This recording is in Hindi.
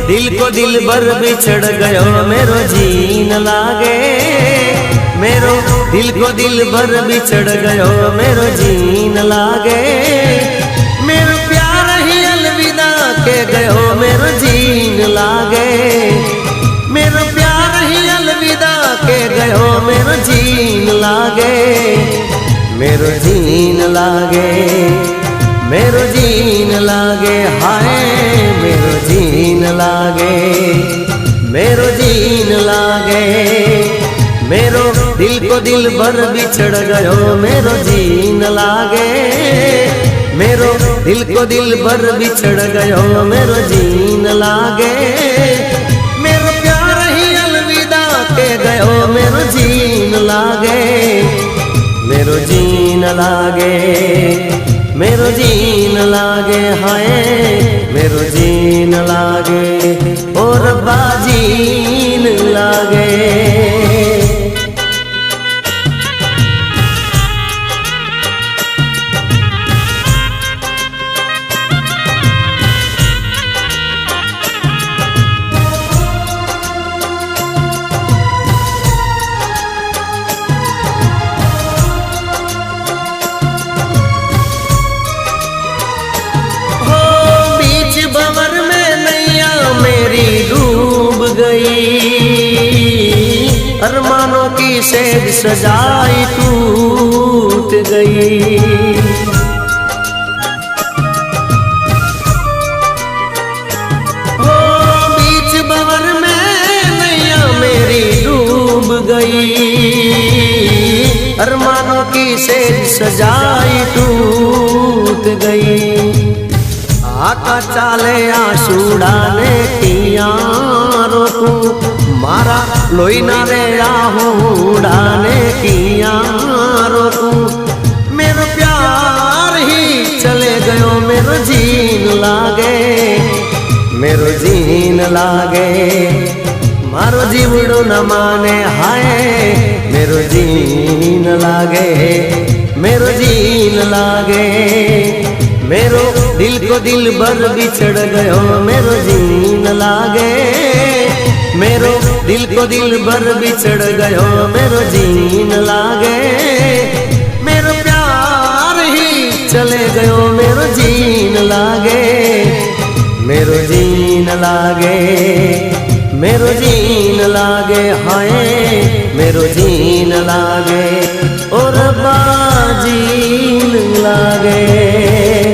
दिल को दिल भर बिछड़ गयो मेरो जीन लागे। मेरो दिल को दिल भर बिछड़ गयो मेरो जीन लागे। मेरो प्यार ही अलविदा के गयो मेरो जीन लागे। मेरो प्यार ही अलविदा के गयो मेरो जीन लागे। मेरो जीन लागे, मेरो जीन लागे, हाय मेरो जीन लागे, मेरो जीन लागे। मेरो दिल को दिल भर बिछड़ गयो मेरो जीन लागे। मेरो दिल को दिल भर बिछड़ गयो मेरो जीन लागे। मेरो प्यार ही अलविदा के गयो मेरो जीन लागे। मेरो जीन लागे, मेरो जीन लागे, हाय मेरो जीन लागे, ओ रब्बा जीन लागे। अरमानों की सेज सजाई टूट गई। ओ बीच भंवर में नैया मेरी डूब गई। अरमानों की सेज सजाई टूट गई। आका चाले आंसू डाले किया रोकू, मारा लोई ना रे आहू डाले किया रोकू। मेरो प्यार ही चले गयो मेरो जीन लागे। मेरो जीन लागे, मारो जीवड़ो न माने, हाय मेरो जीन लागे, मेरो जीन लागे। मेरो दिल को दिल भर बिछड़ गयो मेरो जीन लागे। मेरो दिल को दिल भर बिछड़ गयो मेरो जीन लागे। मेरो प्यार ही चले गयो मेरो जीन लागे। मेरो जीन लागे, मेरो जीन लागे, हाय मेरो जीन लागे, ओ रब्बा जीन लागे।